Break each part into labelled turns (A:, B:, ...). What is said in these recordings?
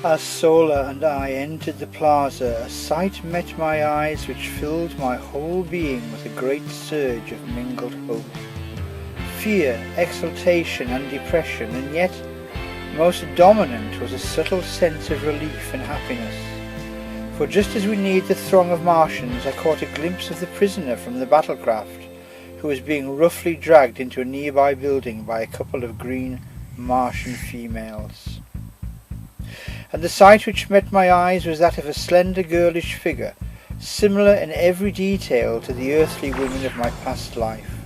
A: As Sola and I entered the plaza, a sight met my eyes which filled my whole being with a great surge of mingled hope. Fear, exultation and depression, and yet most dominant was a subtle sense of relief and happiness. For just as we neared the throng of Martians, I caught a glimpse of the prisoner from the battlecraft, who was being roughly dragged into a nearby building by a couple of green Martian females. And the sight which met my eyes was that of a slender girlish figure, similar in every detail to the earthly women of my past life.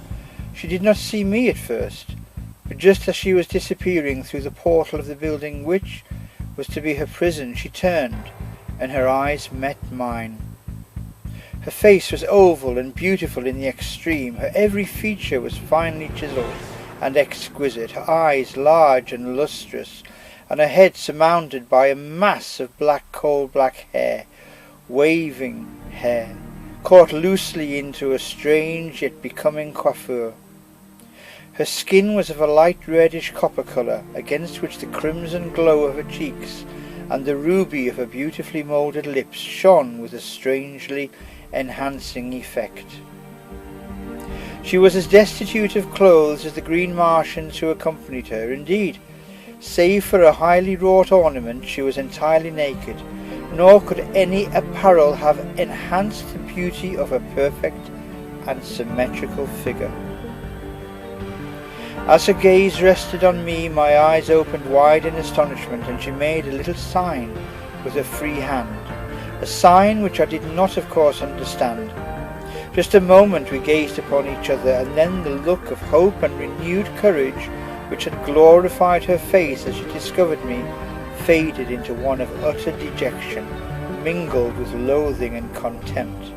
A: She did not see me at first, but just as she was disappearing through the portal of the building which was to be her prison, she turned, and her eyes met mine. Her face was oval and beautiful in the extreme. Her every feature was finely chiselled and exquisite, her eyes large and lustrous, and her head surmounted by a mass of black coal-black hair, waving hair, caught loosely into a strange yet becoming coiffure. Her skin was of a light reddish copper colour, against which the crimson glow of her cheeks and the ruby of her beautifully moulded lips shone with a strangely enhancing effect. She was as destitute of clothes as the green Martians who accompanied her. Indeed, save for a highly wrought ornament, she was entirely naked, nor could any apparel have enhanced the beauty of her perfect and symmetrical figure. As her gaze rested on me, my eyes opened wide in astonishment, and she made a little sign with her free hand, a sign which I did not of course understand. Just a moment we gazed upon each other, and then the look of hope and renewed courage which had glorified her face as she discovered me faded into one of utter dejection, mingled with loathing and contempt.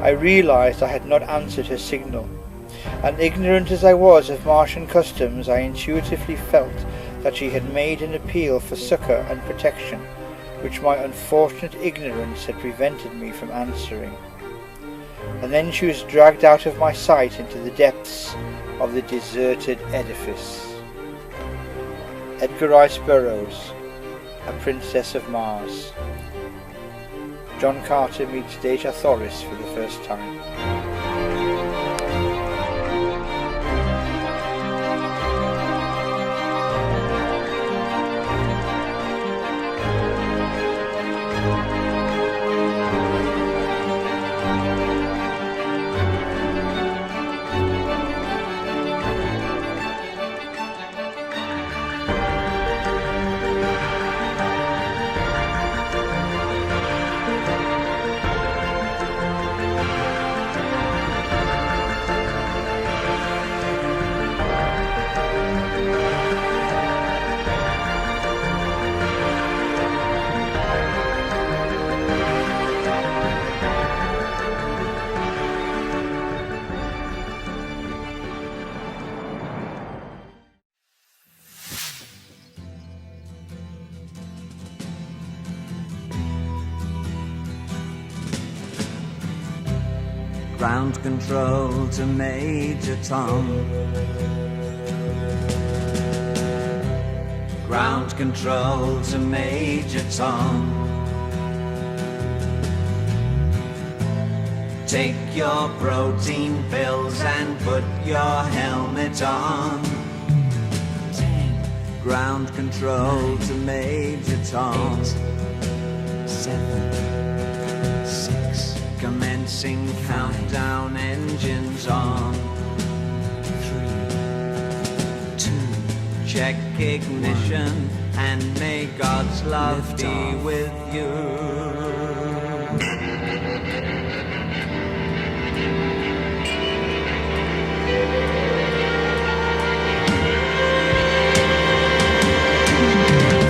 A: I realized I had not answered her signal, and ignorant as I was of Martian customs, I intuitively felt that she had made an appeal for succour and protection, which my unfortunate ignorance had prevented me from answering. And then she was dragged out of my sight into the depths of the deserted edifice. Edgar Rice Burroughs, A Princess of Mars. John Carter meets Dejah Thoris for the first time.
B: Ground control to Major Tom. Ground control to Major Tom. Take your protein pills and put your helmet on. 10. Ground control 9, to Major Tom. 8, 7, 6. Commencing countdown, engines on. 3, 2. Check ignition and may God's love be with you.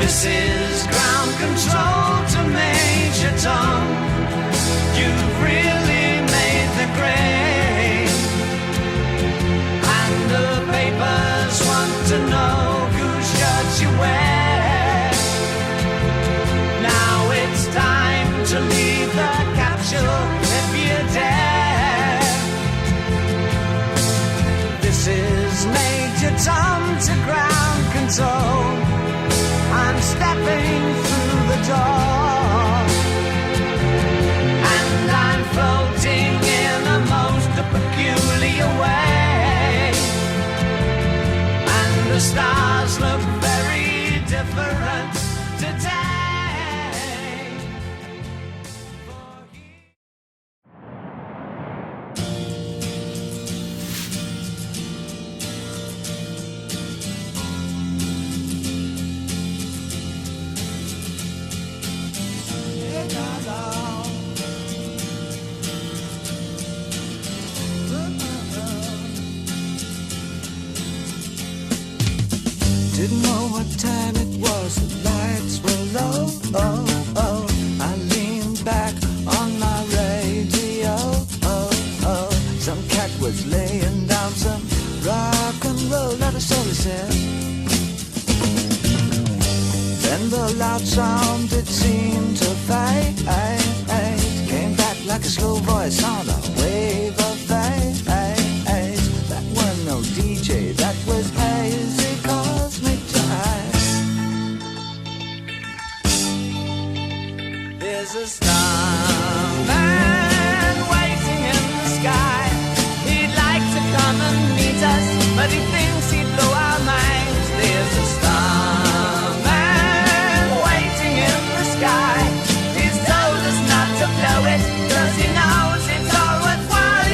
B: This is ground control to Major Tom. You've really made the grade, and the papers want to know whose shirts you wear. Now it's time to leave the capsule if you dare. This is Major Tom to ground control. I'm stepping through the door, and I'm floating in a most peculiar way, and the stars look very different today. Didn't know what time it was, the lights were low. Oh, oh. I leaned back on my radio. Oh, oh. Some cat was laying down some rock and roll, not a soul, he said. Then the loud sound, it seemed to fade. Came back like a slow voice on a wave of fate. That was no DJ, that was hazy cosmic jive. There's a starman waiting in the sky. He'd like to come and meet us, but he thinks he'd blow our minds. There's a starman waiting in the sky. He's told us not to blow it, 'cause he knows it's all worthwhile.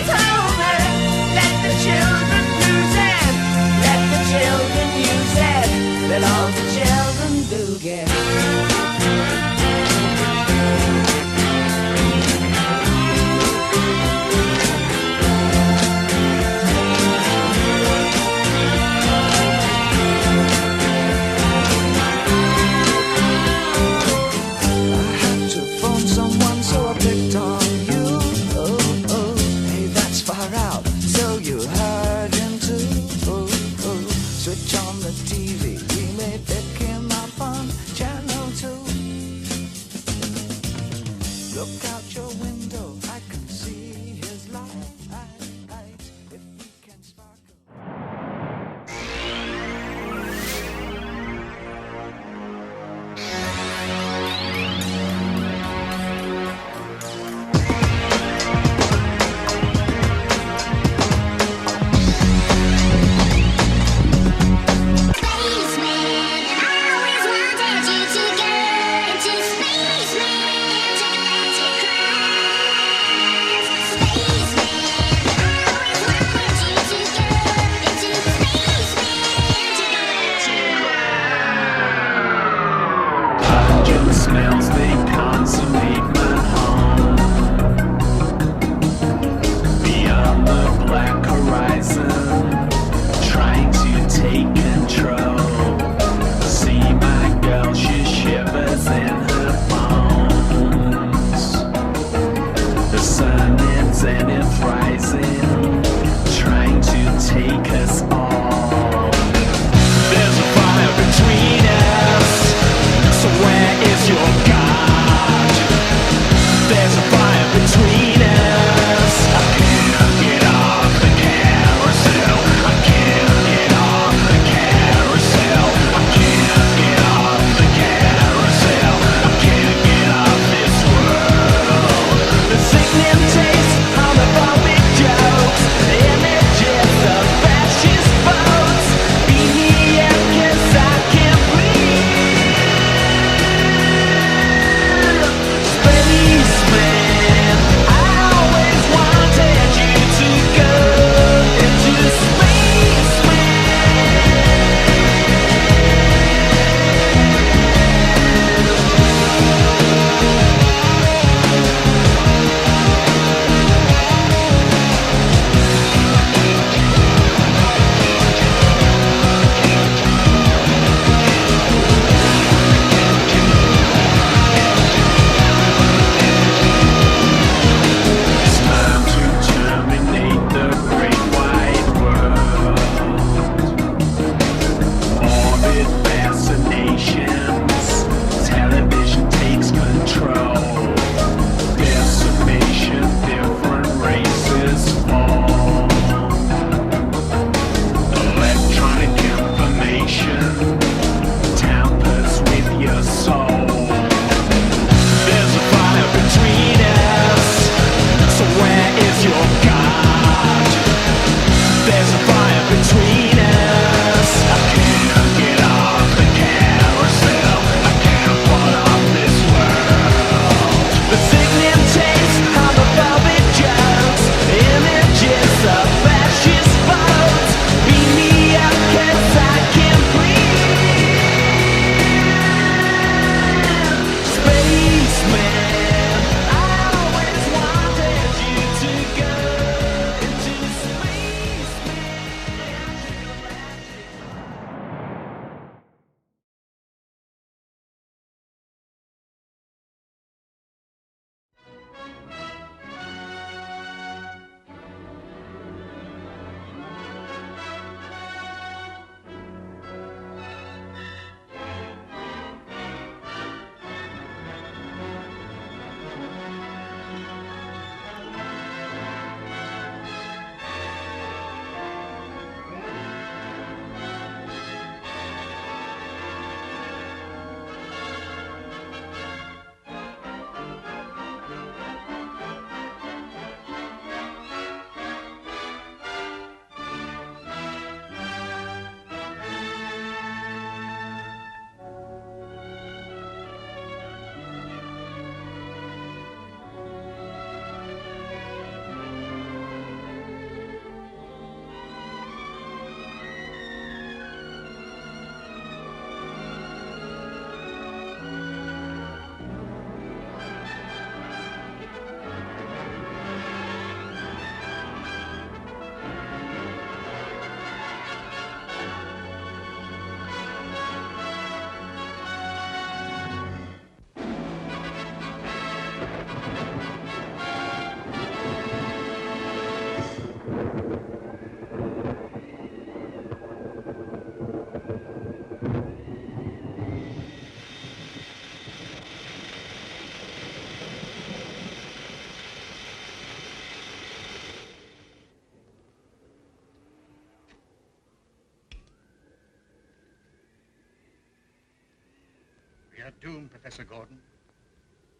C: are doomed, Professor Gordon.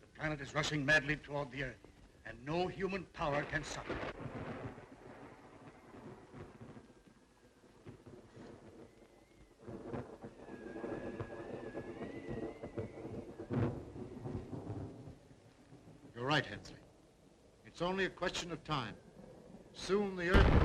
C: The planet is rushing madly toward the Earth, and no human power can stop it.
D: You're right, Hensley. It's only a question of time. Soon the Earth